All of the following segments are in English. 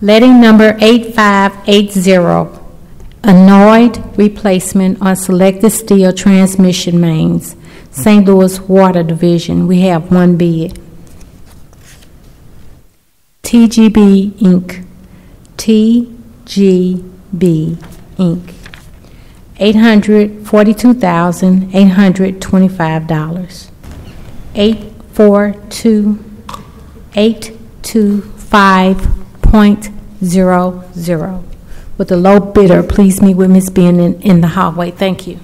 Letting number 8580, annoyed replacement on selected steel transmission mains, St. Louis Water Division. We have one bid. TGB Inc. TGB Inc. $842,825. 825.00. With the low bidder, please meet with Ms. Ben in the hallway. Thank you.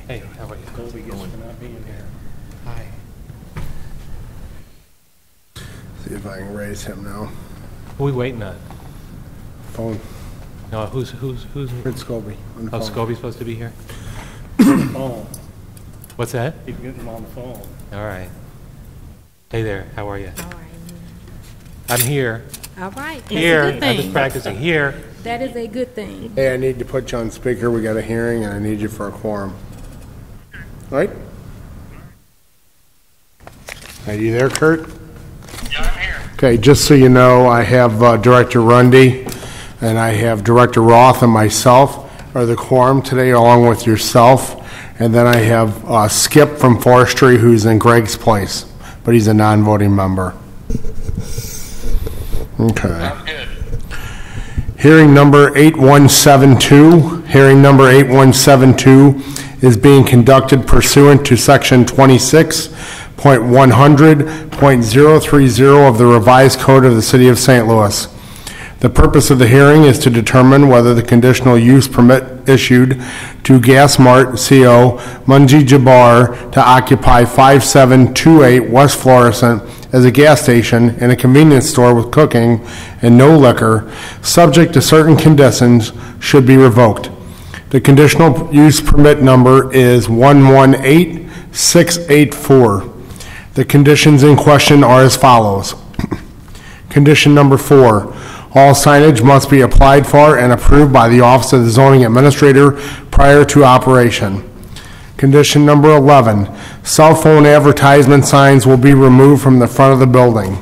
Hey, how are you? Colby gets for not being here. Hi. See if I can raise him now. Who are we waiting on? Phone. No, who's? It's Colby on the Oh, phone. Scobie's supposed to be here? phone. What's that? He's getting him on the phone. All right. Hey there, how are you? All right. I'm here. All right. That's Here. a good I'm just thing. practicing here. That is a good thing. Hey, I need to put you on speaker. We got a hearing, and I need you for a quorum. Right? Are you there, Kurt? Yeah, I'm here. Okay, just so you know, I have Director Rundy, and I have Director Roth and myself are the quorum today, along with yourself. And then I have Skip from Forestry, who's in Greg's place, but he's a non-voting member. Okay. Sounds good. Hearing number 8172. Hearing number 8172 is being conducted pursuant to Section 26.100.030 of the Revised Code of the City of St. Louis. The purpose of the hearing is to determine whether the conditional use permit issued to Gas Mart CO Munji Jabbar to occupy 5728 West Florissant as a gas station and a convenience store with cooking and no liquor, subject to certain conditions, should be revoked. The conditional use permit number is 118684. The conditions in question are as follows. Condition number 4. All signage must be applied for and approved by the Office of the Zoning Administrator prior to operation. Condition number 11, cell phone advertisement signs will be removed from the front of the building.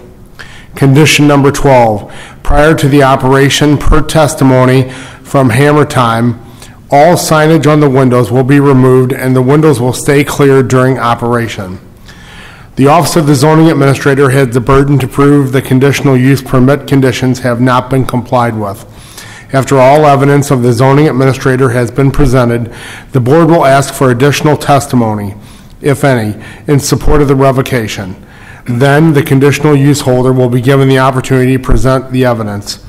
Condition number 12, prior to the operation, per testimony from Hammer Time, all signage on the windows will be removed and the windows will stay clear during operation. The Office of the Zoning Administrator has the burden to prove the conditional use permit conditions have not been complied with. After all evidence of the zoning administrator has been presented, the board will ask for additional testimony, if any, in support of the revocation. Then the conditional use holder will be given the opportunity to present the evidence.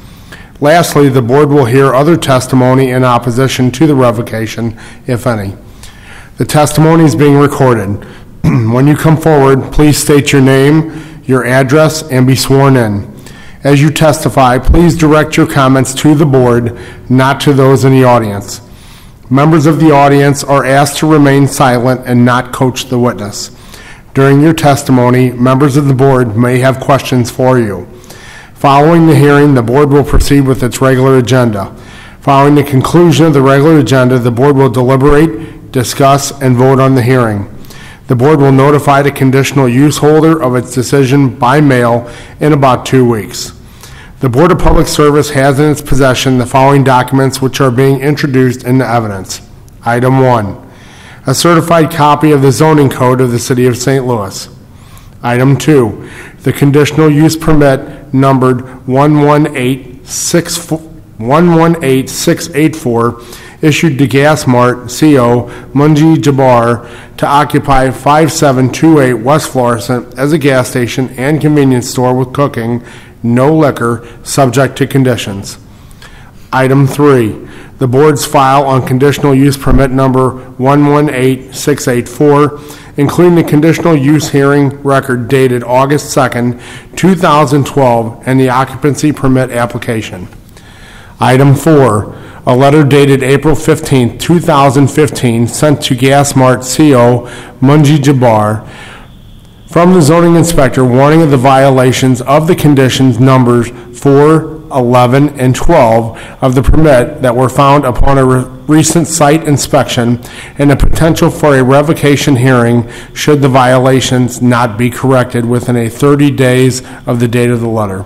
Lastly, the board will hear other testimony in opposition to the revocation, if any. The testimony is being recorded. When you come forward, please state your name, your address, and be sworn in. As you testify, please direct your comments to the board, not to those in the audience. Members of the audience are asked to remain silent and not coach the witness. During your testimony, members of the board may have questions for you. Following the hearing, the board will proceed with its regular agenda. Following the conclusion of the regular agenda, the board will deliberate, discuss, and vote on the hearing. The board will notify the conditional use holder of its decision by mail in about 2 weeks. The Board of Public Service has in its possession the following documents which are being introduced into evidence. Item 1, a certified copy of the zoning code of the City of St. Louis. Item 2, the conditional use permit numbered 118684 issued to Gas Mart CO Munji Jabbar to occupy 5728 West Florissant as a gas station and convenience store with cooking, no liquor, subject to conditions. Item 3, the board's file on conditional use permit number 118684, including the conditional use hearing record dated August 2nd, 2012, and the occupancy permit application. Item 4, a letter dated April 15, 2015, sent to Gas Mart CO Munji Jabbar from the zoning inspector warning of the violations of the conditions numbers 4, 11, and 12 of the permit that were found upon a recent site inspection, and the potential for a revocation hearing should the violations not be corrected within 30 days of the date of the letter.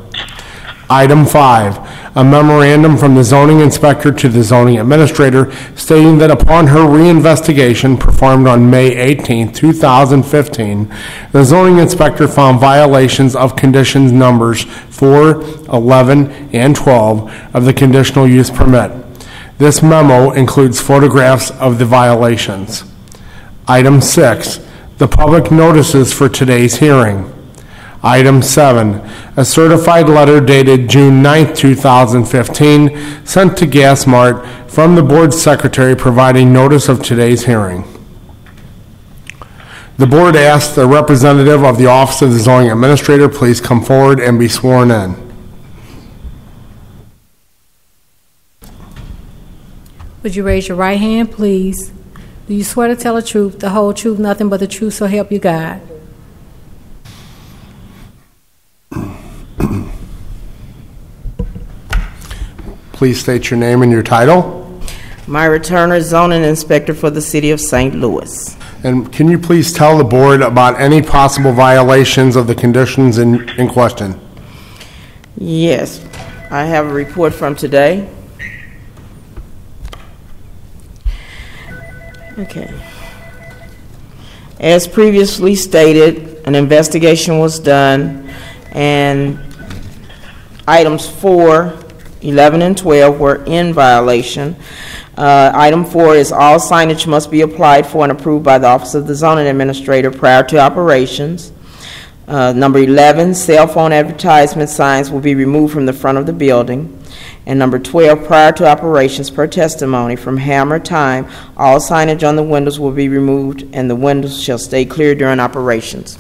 Item 5, a memorandum from the zoning inspector to the zoning administrator stating that upon her reinvestigation performed on May 18, 2015, the zoning inspector found violations of conditions numbers 4, 11, and 12 of the conditional use permit. This memo includes photographs of the violations. Item 6, the public notices for today's hearing. Item 7, a certified letter dated June 9, 2015, sent to Gas Mart from the board secretary providing notice of today's hearing. The board asks the representative of the Office of the Zoning Administrator please come forward and be sworn in. Would you raise your right hand, please? Do you swear to tell the truth, the whole truth, nothing but the truth, so help you God? Please state your name and your title. Myra Turner, zoning inspector for the city of St. Louis. And can you please tell the board about any possible violations of the conditions in question? Yes, I have a report from today. Okay. As previously stated, an investigation was done, and items 4, 11, and 12 were in violation. Item 4 is all signage must be applied for and approved by the Office of the Zoning Administrator prior to operations. Number 11, cell phone advertisement signs will be removed from the front of the building. And number 12, prior to operations, per testimony from Hammer Time, all signage on the windows will be removed and the windows shall stay clear during operations.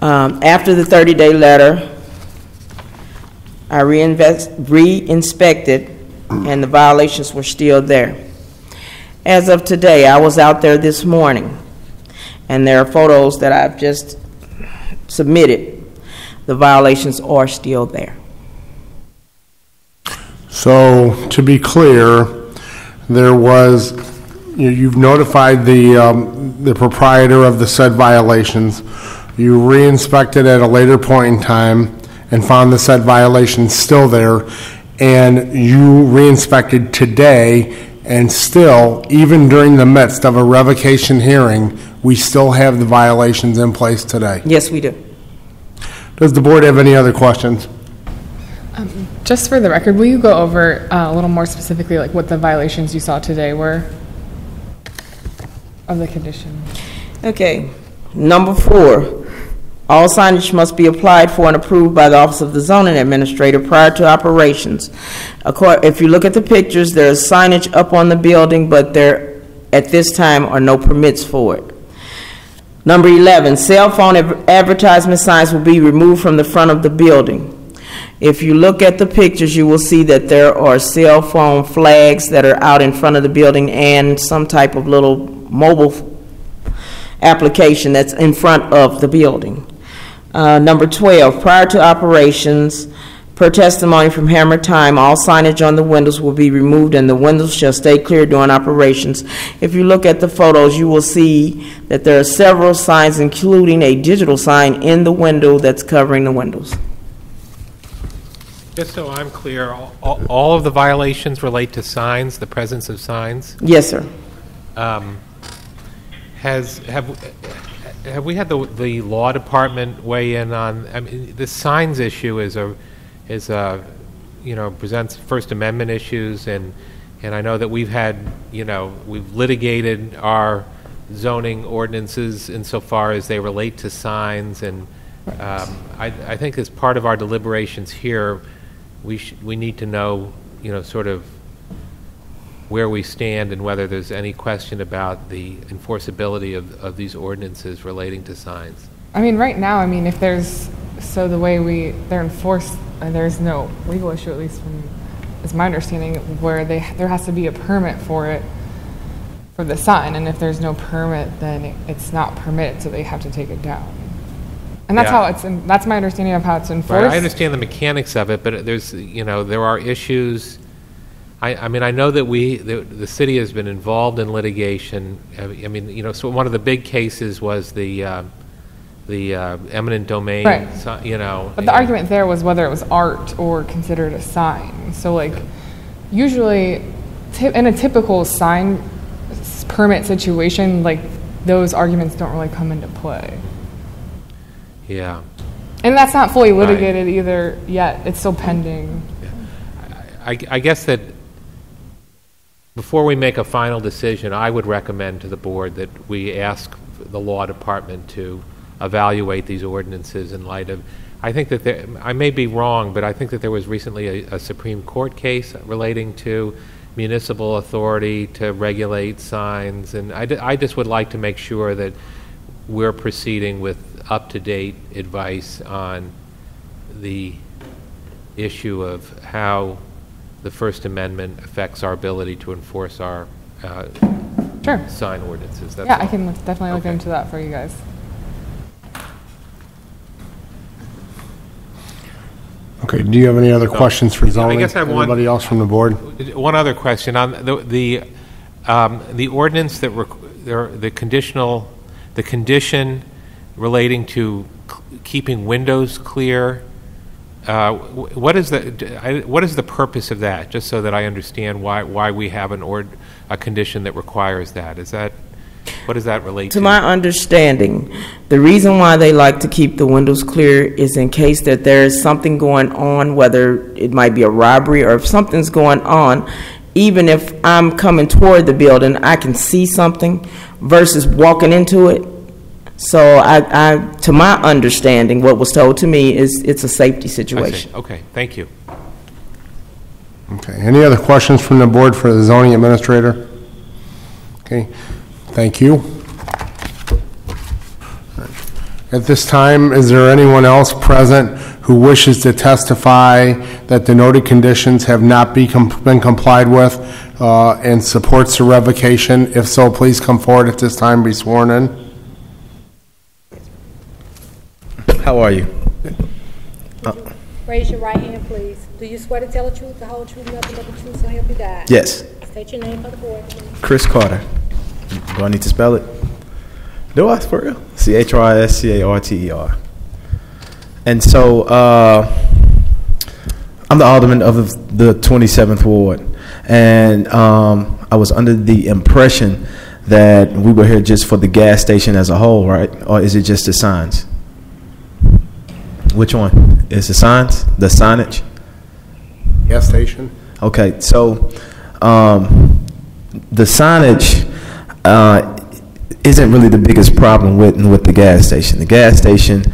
After the 30-day letter, I re-inspected and the violations were still there. As of today, I was out there this morning and there are photos that I've just submitted. The violations are still there. So, to be clear, there was, you've notified the proprietor of the said violations. You re-inspected at a later point in time and found the said violations still there, and you re-inspected today, and still, even during the midst of a revocation hearing, we still have the violations in place today. Yes, we do. Does the board have any other questions? Just for the record, will you go over a little more specifically like what the violations you saw today were of the condition? Okay. Number 4, all signage must be applied for and approved by the Office of the Zoning Administrator prior to operations. If you look at the pictures, there's signage up on the building, but there at this time are no permits for it. Number 11, cell phone advertisement signs will be removed from the front of the building. If you look at the pictures, you will see that there are cell phone flags that are out in front of the building and some type of little mobile application that's in front of the building. Number 12, prior to operations, per testimony from Hammer Time, all signage on the windows will be removed and the windows shall stay clear during operations. If you look at the photos, you will see that there are several signs, including a digital sign in the window that's covering the windows. Just so I'm clear, all of the violations relate to signs, the presence of signs? Yes, sir. Have we had the law department weigh in on? I mean, the signs issue presents First Amendment issues, and I know that we've litigated our zoning ordinances insofar as they relate to signs, and I think as part of our deliberations here, we need to know, sort of where we stand and whether there's any question about the enforceability of these ordinances relating to signs. I mean, right now, if there's, so the way they're enforced, there's no legal issue, at least from, is my understanding, where there has to be a permit for it, for the sign, and if there's no permit, then it's not permitted, so they have to take it down. And that's Yeah. that's my understanding of how it's enforced. Right, I understand the mechanics of it, but there's, there are issues. I mean, I know that the city has been involved in litigation. I mean, so one of the big cases was the eminent domain. Right. But the argument there was whether it was art or considered a sign. So, like, usually, in a typical sign permit situation, like, those arguments don't really come into play. Yeah. And that's not fully litigated either yet. It's still pending. I guess that before we make a final decision, I would recommend to the board that we ask the law department to evaluate these ordinances in light of, I think that I may be wrong, but I think that there was recently a Supreme Court case relating to municipal authority to regulate signs, and I just would like to make sure that we're proceeding with up-to-date advice on the issue of how the First Amendment affects our ability to enforce our Sure. sign ordinances. That's Yeah, all. I can definitely look Okay. into that for you guys. Okay, do you have any other questions for zoning? guess I have one- Anybody else from the board? One other question on the ordinance that the condition relating to keeping windows clear. What is the purpose of that? Just so that I understand why we have a condition that requires that. What does that relate to? To my understanding, the reason why they like to keep the windows clear is in case that there is something going on, whether it might be a robbery or if something's going on, even if I'm coming toward the building, I can see something versus walking into it. So to my understanding, what was told to me is it's a safety I see. situation. Okay, thank you. Okay, any other questions from the board for the zoning administrator? Okay, thank you. At this time, is there anyone else present who wishes to testify that the noted conditions have not been complied with and supports the revocation? If so, please come forward at this time, be sworn in. How are you? Raise your right hand, please. Do you swear to tell the truth, the whole truth, nothing but the truth, so help you God? Yes. State your name for the board, please. Chris Carter. Do I need to spell it? Do I, for real? CHRISCARTER. And so, I'm the alderman of the 27th Ward. And I was under the impression that we were here just for the gas station as a whole, right? Or is it just the signs? Which one? Is the signs? The signage? Gas station? Okay, so the signage isn't really the biggest problem with the gas station. The gas station,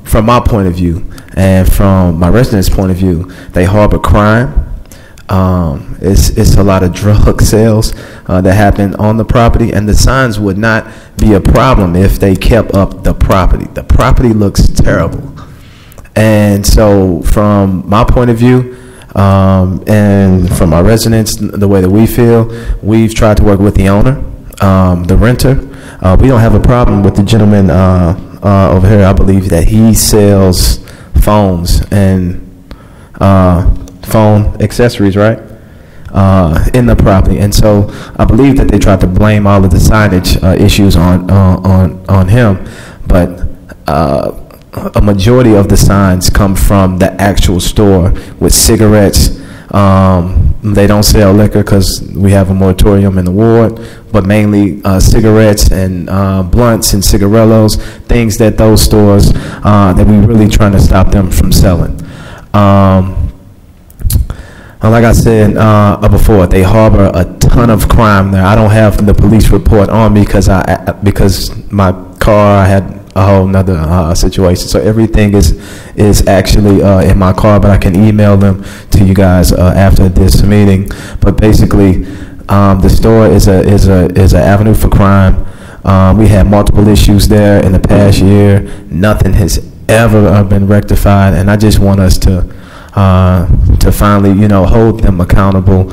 from my point of view and from my residents' point of view, they harbor crime. It's a lot of drug sales that happen on the property, and the signs would not be a problem if they kept up the property. The property looks terrible. And so from my point of view, and from our residents, the way that we feel, we've tried to work with the owner, the renter. We don't have a problem with the gentleman over here. I believe that he sells phones and phone accessories, right? In the property, and so I believe that they tried to blame all of the signage issues on him, but a majority of the signs come from the actual store with cigarettes. They don't sell liquor because we have a moratorium in the ward, but mainly cigarettes and blunts and cigarillos, things that those stores that we really trying to stop them from selling. Like I said before, they harbor a ton of crime there. I don't have the police report on me because my car, I had a whole nother situation. So everything is actually in my car, but I can email them to you guys after this meeting. But basically, the store is an avenue for crime. We had multiple issues there in the past year. Nothing has ever been rectified, and I just want us to finally, hold them accountable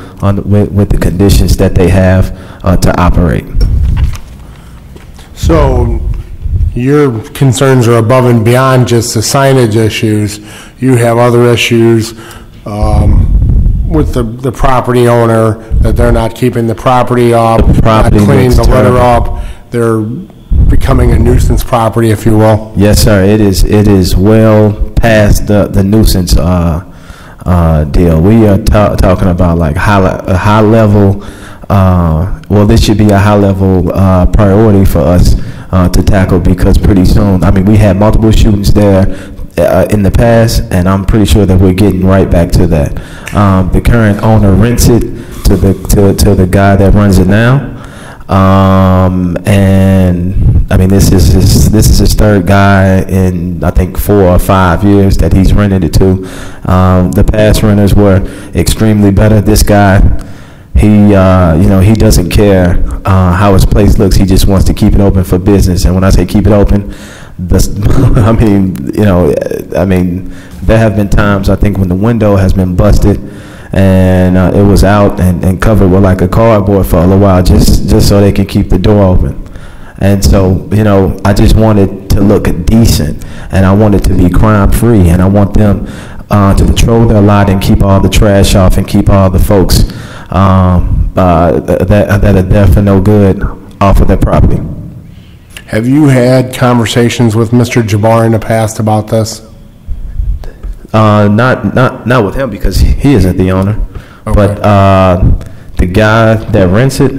with the conditions that they have to operate. So your concerns are above and beyond just the signage issues. You have other issues with the property owner, that they're not keeping the property up, not cleaning the litter up. They're becoming a nuisance property, if you will. Yes, sir. It is well past the nuisance deal. We are talking about like a high level. Well, this should be a high level priority for us to tackle, because pretty soon, I mean, we had multiple shootings there in the past, and I'm pretty sure that we're getting right back to that. The current owner rents it to the guy that runs it now. And I mean, this is his third guy in, I think, 4 or 5 years that he's rented it to. The past renters were extremely better. This guy, he doesn't care how his place looks. He just wants to keep it open for business. And when I say keep it open, I mean, there have been times, I think, when the window has been busted and it was out and covered with like a cardboard for a little while, just so they can keep the door open. And so, I just wanted to look decent, and I wanted to be crime-free, and I want them to patrol their lot and keep all the trash off and keep all the folks that are there for no good off of their property. Have you had conversations with Mr. Jabbar in the past about this? Not with him, because he isn't the owner. Okay. But the guy that rents it,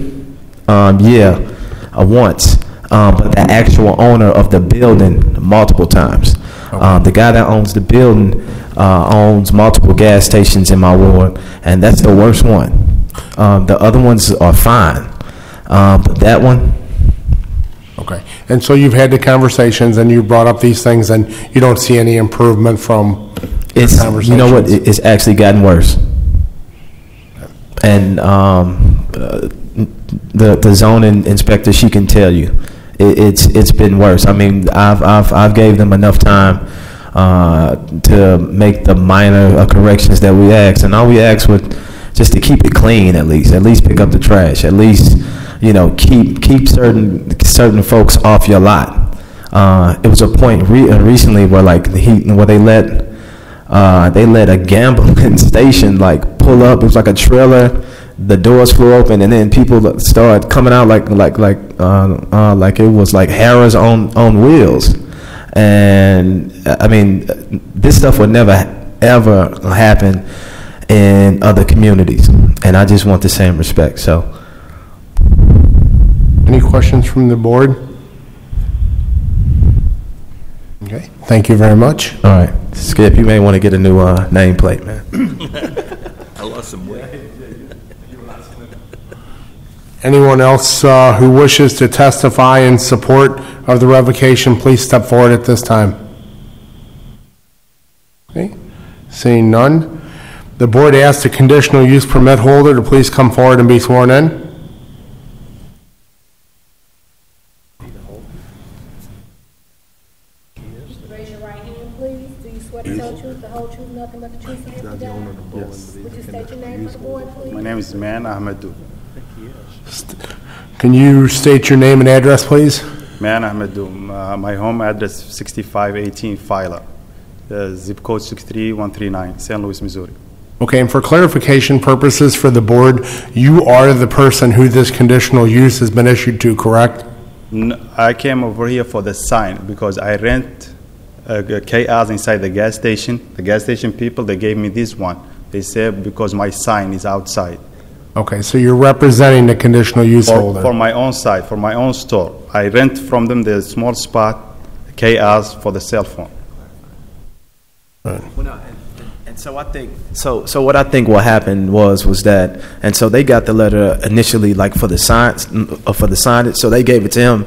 once. But the actual owner of the building, multiple times. Okay. The guy that owns the building owns multiple gas stations in my ward, and that's the worst one. The other ones are fine, but that one. Okay. And so you've had the conversations, and you brought up these things, and you don't see any improvement from the conversations? You know what? It's actually gotten worse. And the zoning inspector, she can tell you, it's been worse. I mean, I've gave them enough time to make the minor corrections that we asked, and all we asked was just to keep it clean, at least pick up the trash, at least keep certain folks off your lot. It was a point recently where they let a gambling station pull up. It was like a trailer. The doors flew open, and then people started coming out like it was like Harrah's on wheels. And I mean, this stuff would never ever happen in other communities, and I just want the same respect. So, any questions from the board? Okay, thank you very much. All right, Skip, you may want to get a new nameplate, man. I lost some weight. Anyone else who wishes to testify in support of the revocation, please step forward at this time. Okay, seeing none. The board asks the conditional use permit holder to please come forward and be sworn in. Raise your right hand, please. Do you swear to tell the truth, the whole truth, nothing but the truth, so help you God? Yes. Would you state your name for the board, please? My name is Man Ahmedou. Can you state your name and address, please? Man Ahmedou. My home address 6518 Fila. Zip code 63139, St. Louis, Missouri. Okay, and for clarification purposes for the board, you are the person who this conditional use has been issued to, correct? I came over here for the sign because I rent a kiosk inside the gas station. The gas station people, they gave me this one. They said because my sign is outside. Okay, so you're representing the conditional use holder. For my own site, for my own store. I rent from them the small spot, kiosk for the cell phone. Right. Well, no, and so I think so what I think what happened was that, and so they got the letter initially for the signs for the signage, so they gave it to him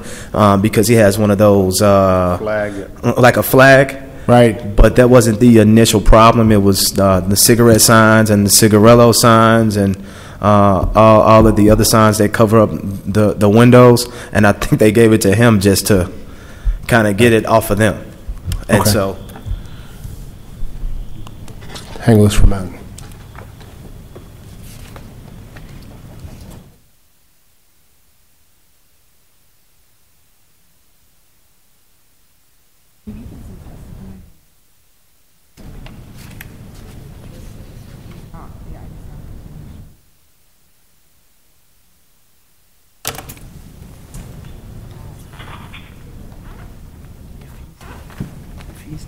because he has one of those flag, like a flag. Right. But that wasn't the initial problem. It was the cigarette signs and the cigarillo signs and all of the other signs that cover up the windows, and I think they gave it to him just to kind of get it off of them. And okay. So hang loose for a minute.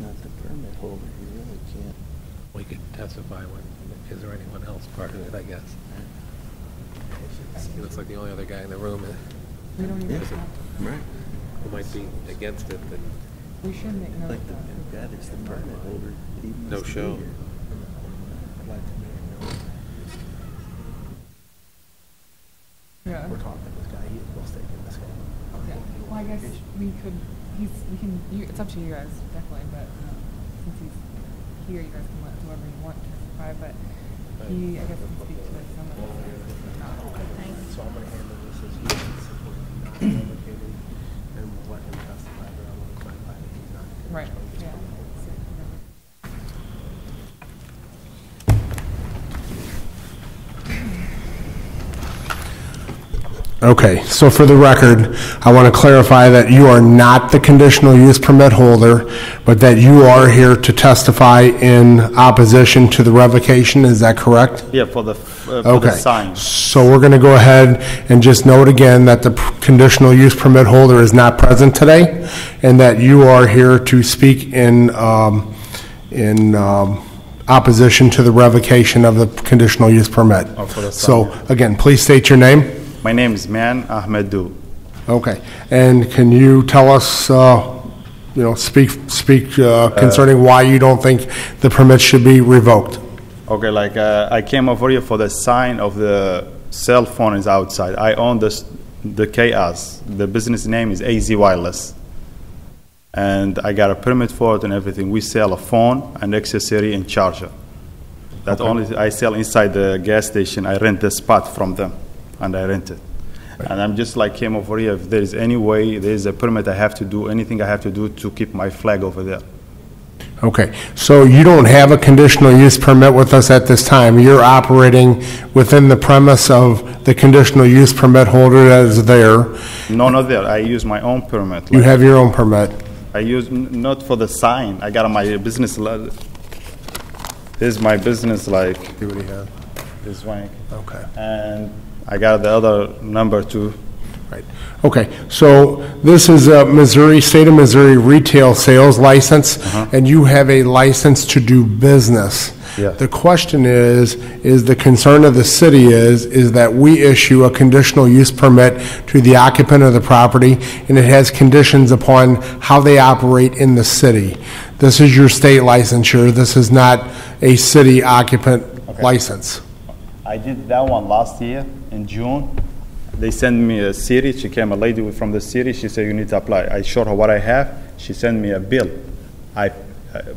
not the permit holder, you really can't. We could testify when, is there anyone else part of it, I guess. He looks like the only other guy in the room We don't even Yeah. have to. Right. who might be against it, but We should make note Like of the that. guy that's the permit holder, he must No be show. here. Yeah. We're talking to this guy, he is well taken, this guy. Yeah. Well, I guess we could, it's up to you guys, definitely, but since he's here, you guys can let whoever you want testify, but he, I guess, can speak to some of this. So I'm gonna handle this as he is simply not obligated, and we'll let him testify, but I want to clarify that he's not. Right, yeah. Okay, so for the record, I want to clarify that you are not the conditional use permit holder, but that you are here to testify in opposition to the revocation, is that correct? Yeah, for the Okay, sign. so we're going to go ahead and just note again that the conditional use permit holder is not present today, and that you are here to speak in opposition to the revocation of the conditional use permit. Oh, for the So, sign. again, please state your name. My name is Man Ahmedou. Okay, and can you tell us, speak concerning why you don't think the permit should be revoked? Okay, like I came over here for the sign of the cell phone is outside. I own the KS. The business name is AZ Wireless. And I got a permit for it and everything. We sell a phone, an accessory, and charger. That only I sell inside the gas station. I rent the spot from them, and I rent it. And I'm just like came over here. If there's any way, there's a permit I have to do, anything I have to do to keep my flag over there. Okay, so you don't have a conditional use permit with us at this time. You're operating within the premise of the conditional use permit holder that is there. No, not there. I use my own permit. You have your own permit. I use not for the sign. I got my business. This is my business, like See what he has. this one, Okay. and I got the other number too. Right. Okay, so this is a state of Missouri retail sales license, and you have a license to do business. Yeah. The question is the concern of the city is that we issue a conditional use permit to the occupant of the property, and it has conditions upon how they operate in the city. This is your state licensure. This is not a city occupant license. I did that one last year in June. They sent me a city. She came, a lady from the city. She said, you need to apply. I showed her what I have. She sent me a bill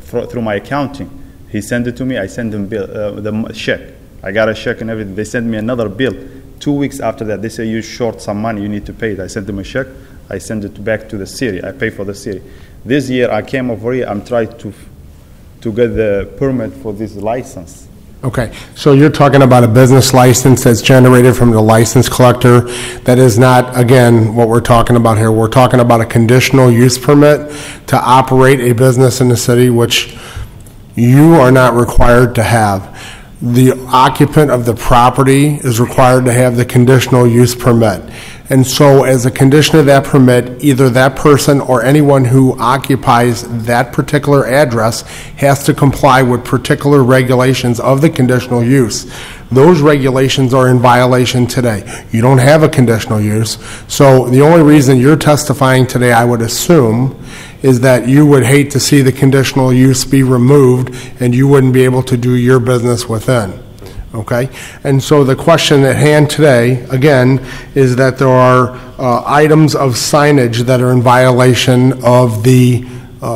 through my accounting. He sent it to me. I sent him the check. I got a check and everything. They sent me another bill. 2 weeks after that, they say, you short some money. You need to pay it. I sent them a check. I sent it back to the city. I pay for the city. This year, I came over here. I'm trying to get the permit for this license. Okay, so you're talking about a business license that's generated from the license collector. That is not, again, what we're talking about here. We're talking about a conditional use permit to operate a business in the city, which you are not required to have. The occupant of the property is required to have the conditional use permit. And so as a condition of that permit, either that person or anyone who occupies that particular address has to comply with particular regulations of the conditional use. Those regulations are in violation today. You don't have a conditional use. So the only reason you're testifying today, I would assume, is that you would hate to see the conditional use be removed and you wouldn't be able to do your business within. Okay? And so the question at hand today, again, is that there are items of signage that are in violation of the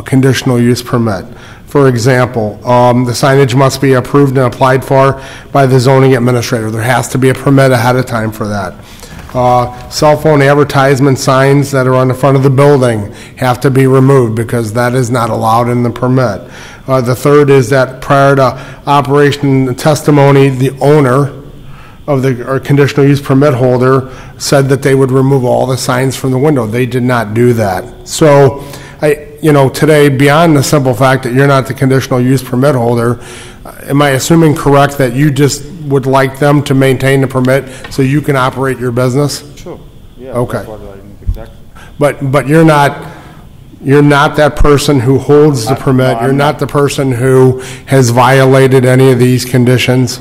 conditional use permit. For example, the signage must be approved and applied for by the zoning administrator. There has to be a permit ahead of time for that. Cell phone advertisement signs that are on the front of the building have to be removed because that is not allowed in the permit. The third is that prior to operation testimony, the owner of the conditional use permit holder said that they would remove all the signs from the window. They did not do that. So, today, beyond the simple fact that you're not the conditional use permit holder, am I assuming correct that you just would like them to maintain the permit so you can operate your business? Sure. Yeah. Okay. That's what I need exactly. But you're not You're not that person who holds the permit. no, You're I'm not not. the person who has violated any of these conditions?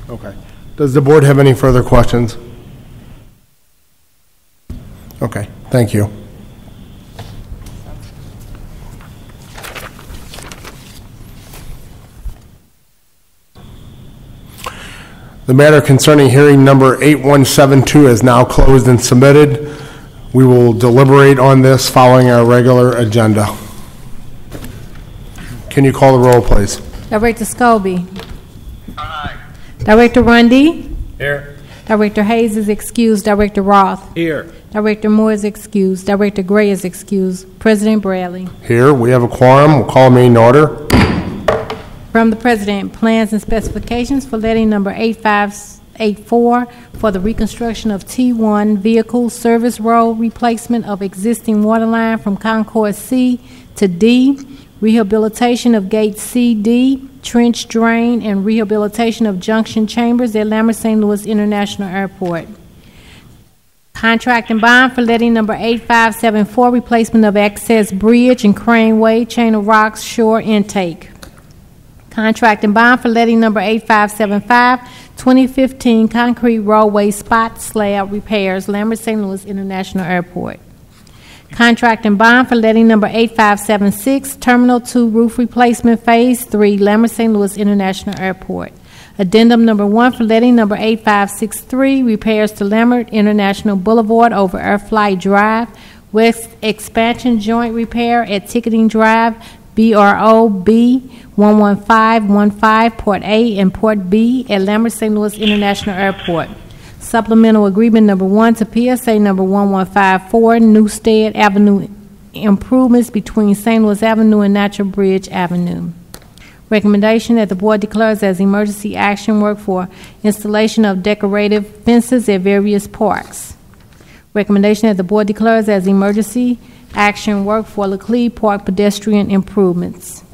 Okay. Does the board have any further questions? Okay, thank you. The matter concerning hearing number 8172 is now closed and submitted. We will deliberate on this following our regular agenda. Can you call the roll, please? Director Scobie. Aye. Director Rundy. Here. Director Hayes is excused. Director Roth. Here. Director Moore is excused. Director Gray is excused. President Bradley. Here, we have a quorum. We'll call a meeting to order. From the President, plans and specifications for letting number 8584 for the reconstruction of T1 Vehicle Service Road replacement of existing water line from Concourse C to D, rehabilitation of Gate CD, trench drain, and rehabilitation of junction chambers at Lambert St. Louis International Airport. Contract and bond for letting number 8574, replacement of access bridge and craneway, chain of rocks, shore intake. Contract and bond for letting number 8575, 2015 concrete roadway spot slab repairs, Lambert St. Louis International Airport. Contract and bond for letting number 8576, Terminal 2 roof replacement Phase 3, Lambert St. Louis International Airport. Addendum number 1 for letting number 8563, repairs to Lambert International Boulevard over Airflight Drive, west expansion joint repair at Ticketing Drive, BROB 11515, Port A and Port B at Lambert St. Louis International Airport. Supplemental agreement number 1 to PSA number 1154, Newstead Avenue improvements between St. Louis Avenue and Natural Bridge Avenue. Recommendation that the board declares as emergency action work for installation of decorative fences at various parks. Recommendation that the board declares as emergency action work for Laclede Park pedestrian improvements.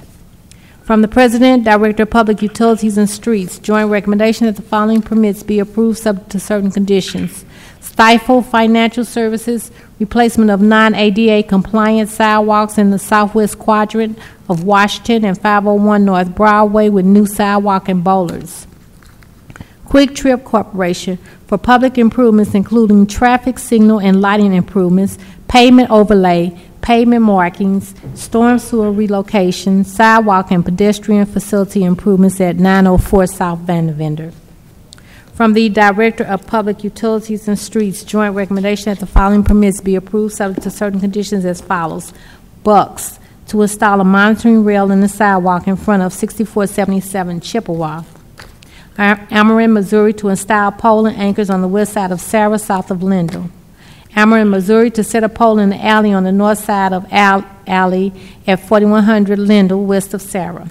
From the President, Director of Public Utilities and Streets, joint recommendation that the following permits be approved subject to certain conditions. Stifle Financial Services, replacement of non-ADA compliant sidewalks in the southwest quadrant of Washington and 501 North Broadway with new sidewalk and boulders. Quick Trip Corporation for public improvements including traffic signal and lighting improvements, pavement overlay, pavement markings, storm sewer relocation, sidewalk and pedestrian facility improvements at 904 South Vandervender. From the Director of Public Utilities and Streets, joint recommendation that the following permits be approved subject to certain conditions as follows. Bucks, to install a monitoring rail in the sidewalk in front of 6477 Chippewa. Ameren, Missouri, to install pole and anchors on the west side of Sarah, south of Lindell. Ameren, Missouri, to set a pole in the alley on the north side of alley at 4100 Lindell, west of Sarah.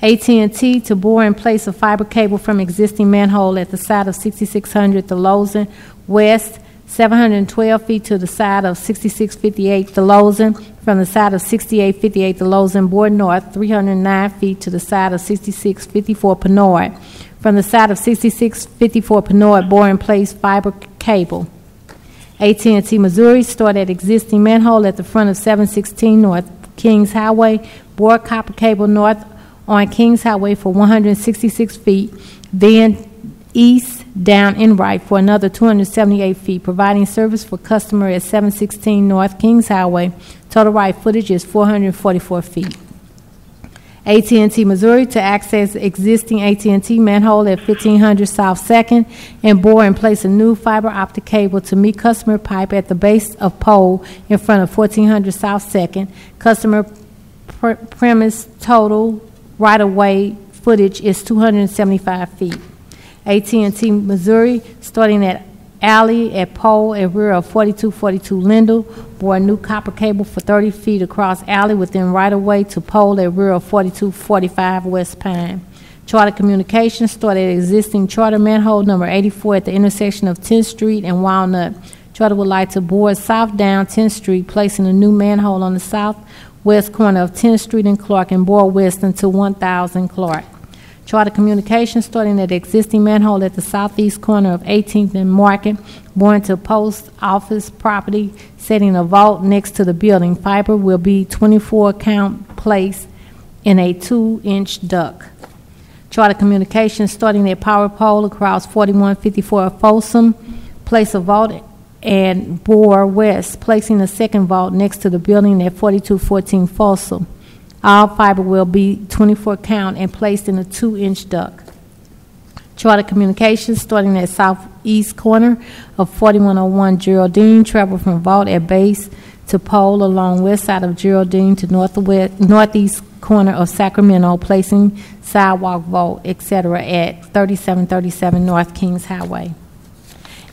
AT&T to bore and place a fiber cable from existing manhole at the side of 6600 The Lozan west, 712 feet to the side of 6658 The Lozan, from the side of 6858 The Lozan board north, 309 feet to the side of 6654 Penoid, from the side of 6654 Penoid bore and place fiber cable. AT&T Missouri, start at existing manhole at the front of 716 North Kings Highway, bore copper cable north on Kings Highway for 166 feet, then east down and right for another 278 feet, providing service for customer at 716 North Kings Highway. Total right footage is 444 feet. AT&T Missouri to access existing AT&T manhole at 1500 South 2nd and bore and place a new fiber optic cable to meet customer pipe at the base of pole in front of 1400 South 2nd. Customer premise total right-of-way footage is 275 feet. AT&T Missouri, starting at alley at pole at rear of 4242 Lindell, bore a new copper cable for 30 feet across alley within right-of-way to pole at rear of 4245 West Pine. Charter Communications, started at existing charter manhole number 84 at the intersection of 10th Street and Walnut. Charter would like to bore south down 10th Street, placing a new manhole on the southwest corner of 10th Street and Clark and bore west until 1000 Clark. Charter Communications, starting at the existing manhole at the southeast corner of 18th and Market, boring to post office property, setting a vault next to the building. Fiber will be 24 count placed in a 2-inch duct. Charter Communications, starting at power pole across 4154 Folsom, place a vault and bore west, placing a second vault next to the building at 4214 Folsom. All fiber will be 24 count and placed in a 2-inch duct. Charter Communications, starting at southeast corner of 4101 Geraldine, travel from vault at base to pole along west side of Geraldine to northeast corner of Sacramento, placing sidewalk vault, etc. at 3737 North Kings Highway.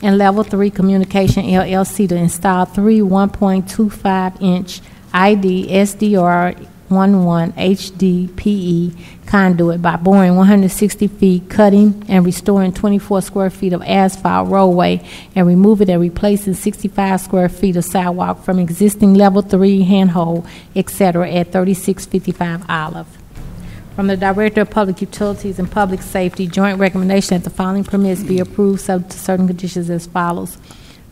And Level 3 Communication LLC to install 3 1.25-inch ID SDR11 HDPE conduit by boring 160 feet, cutting and restoring 24 square feet of asphalt roadway, and removing and replacing 65 square feet of sidewalk from existing Level 3 handhold, etc. at 3655 Olive. From the Director of Public Utilities and Public Safety, joint recommendation that the following permits be approved subject to certain conditions as follows.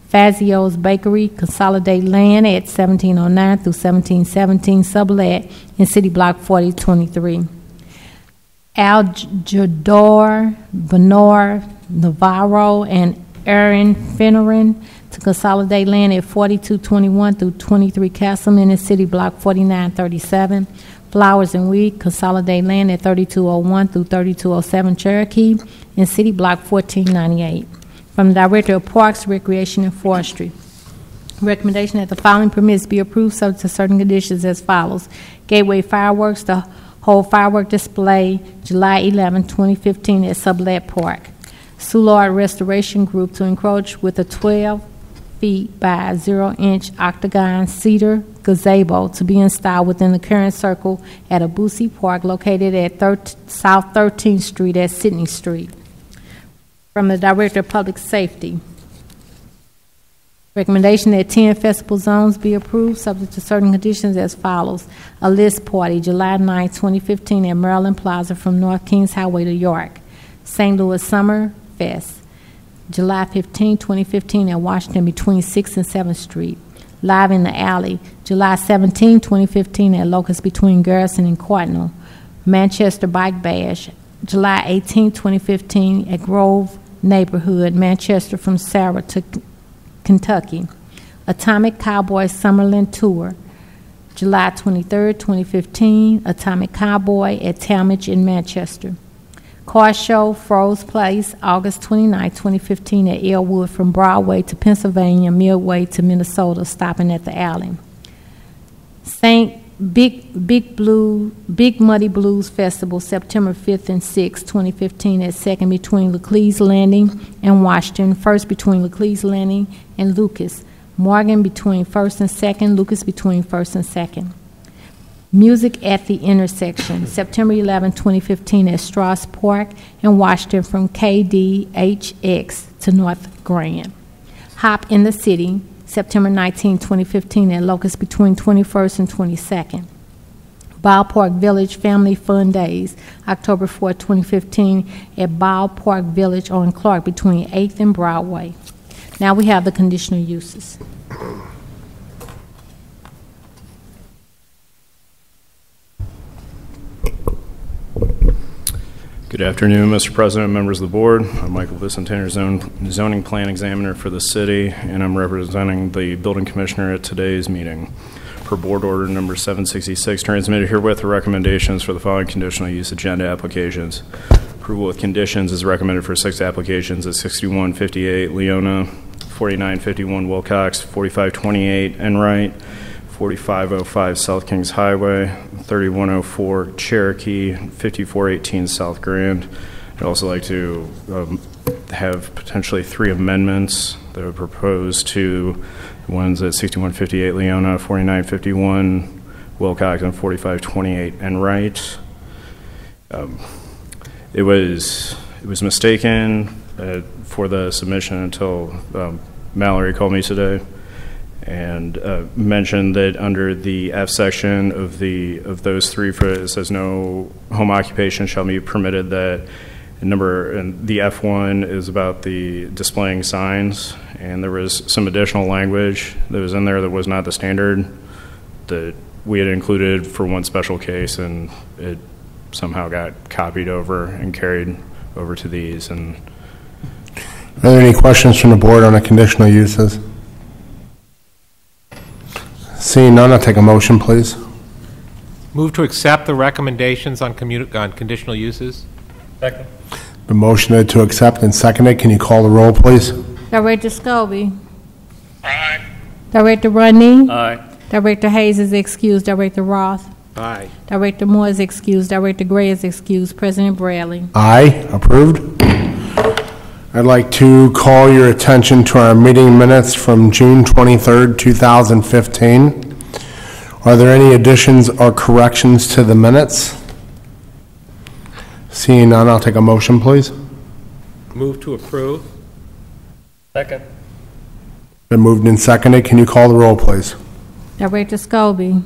Fazio's Bakery, consolidate land at 1709 through 1717, sublet in City Block 4023. Aljador, Benor, Navarro, and Aaron Finneran to consolidate land at 4221 through 23 Castleman in City Block 4937. Flowers and Wheat, consolidate land at 3201 through 3207 Cherokee in City Block 1498. From the Director of Parks, Recreation, and Forestry, recommendation that the following permits be approved subject to certain conditions as follows. Gateway Fireworks to hold firework display July 11, 2015 at Sublet Park. Soulard Restoration Group to encroach with a 12 feet by 0-inch octagon cedar gazebo to be installed within the current circle at Abusi Park located at South 13th Street at Sydney Street. From the Director of Public Safety, recommendation that 10 festival zones be approved subject to certain conditions as follows. A list party July 9, 2015 at Maryland Plaza from North Kings Highway to York. St. Louis Summer Fest July 15, 2015 at Washington between 6th and 7th Street. Live in the Alley July 17, 2015 at Locust between Garrison and Cardinal. Manchester Bike Bash July 18, 2015 at Grove Neighborhood, Manchester from Sarah to Kentucky. Atomic Cowboy Summerlin Tour July 23, 2015, Atomic Cowboy at Talmadge in Manchester. Car Show, Froze Place, August 29, 2015 at Elwood from Broadway to Pennsylvania, Midway to Minnesota, stopping at the Alley. Big Muddy Blues Festival, September 5th and 6th, 2015 at 2nd between Laclede Landing and Washington, 1st between Laclede Landing and Lucas, Morgan between 1st and 2nd, Lucas between 1st and 2nd. Music at the Intersection, September 11, 2015 at Strauss Park and Washington from KDHX to North Grand. Hop in the City, September 19, 2015 at Locust between 21st and 22nd. Ballpark Village Family Fun Days, October 4, 2015 at Ballpark Village on Clark between 8th and Broadway. Now we have the conditional uses. Good afternoon, Mr. President, members of the board. I'm Michael Vicentiner, zoning plan examiner for the city, and I'm representing the building commissioner at today's meeting. Per board order number 766, transmitted herewith the recommendations for the following conditional use agenda applications. Approval with conditions is recommended for 6 applications at 6158 Leona, 4951 Wilcox, 4528 Enright, 4505 South Kings Highway, 3104 Cherokee, 5418 South Grand. I'd also like to have potentially 3 amendments that are proposed to the ones at 6158 Leona, 4951 Wilcox, and 4528 Enright. It was mistaken for the submission until Mallory called me today. and mentioned that under the F section of those three, it says no home occupation shall be permitted. That and the F1 is about the displaying signs, and there was some additional language that was in there that was not the standard that we had included for one special case, and it somehow got copied over and carried over to these. And are there any questions from the board on the conditional uses? Seeing none, I'll take a motion, please. Move to accept the recommendations on conditional uses. Second. Been motioned to accept and seconded. Can you call the roll, please? Director Scobie. Aye. Director Running. Aye. Director Hayes is excused. Director Roth. Aye. Director Moore is excused. Director Gray is excused. President Bradley. Aye. Approved. I'd like to call your attention to our meeting minutes from June 23rd, 2015. Are there any additions or corrections to the minutes? Seeing none, I'll take a motion, please. Move to approve. Second. Been moved and seconded. Can you call the roll, please? Director Scobie.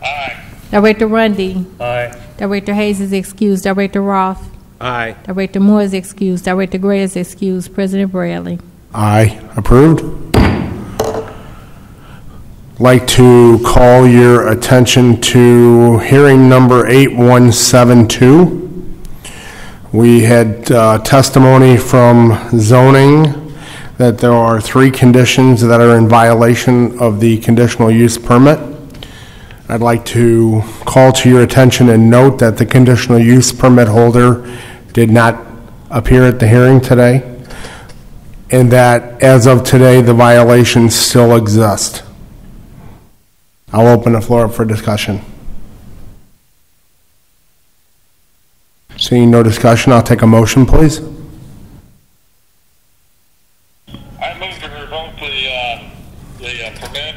Aye. Director Rundy. Aye. Director Hayes is excused. Director Roth. Aye. Director Moore is excused. Director Gray is excused. President Bradley. Aye. Approved. Like to call your attention to hearing number 8172. We had testimony from zoning that there are 3 conditions that are in violation of the conditional use permit. I'd like to call to your attention and note that the conditional use permit holder did not appear at the hearing today, and that as of today, the violations still exist. I'll open the floor up for discussion. Seeing no discussion, I'll take a motion, please. I move to revoke the permit.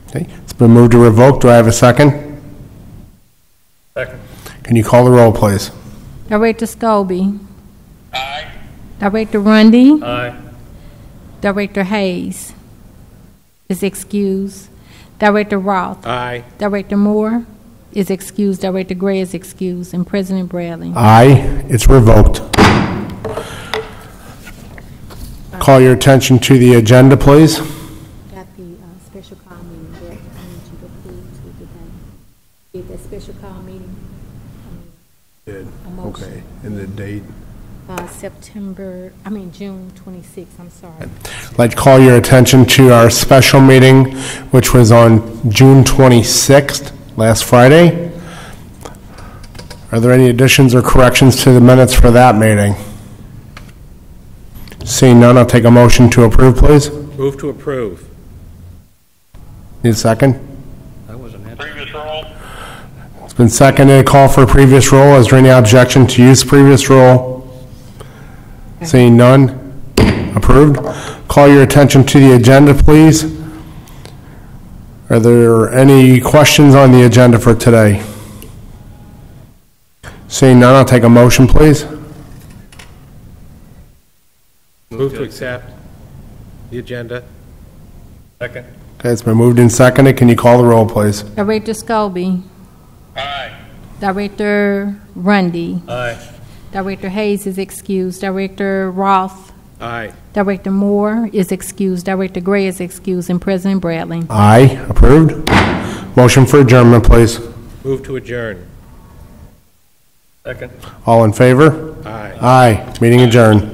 Okay, it's been moved to revoke. Do I have a second? Second. Can you call the roll, please? Director Scobie. Aye. Director Rundy. Aye. Director Hayes is excused. Director Roth. Aye. Director Moore is excused. Director Gray is excused. And President Bradley. Aye, it's revoked. Call your attention to the agenda, please. Got the special call meeting that I need you to approve to today. Get that special call meeting. A motion. Okay, and the date? June 26th, I'm sorry. I'd like to call your attention to our special meeting, which was on June 26th, last Friday. Are there any additions or corrections to the minutes for that meeting? Seeing none, I'll take a motion to approve, please. Move to approve. Need a second? Previous roll. It's been seconded. Call for a previous roll. Is there any objection to use previous roll? Seeing none, approved. Call your attention to the agenda, please. Are there any questions on the agenda for today? Seeing none, I'll take a motion, please. Move to accept the agenda. Second. Okay, it's been moved and seconded. Can you call the roll, please? Director Scobie. Aye. Director Rundy. Aye. Director Hayes is excused. Director Roth. Aye. Director Moore is excused. Director Gray is excused. And President Bradley. Aye, approved. Motion for adjournment, please. Move to adjourn. Second. All in favor? Aye. Aye, meeting adjourned.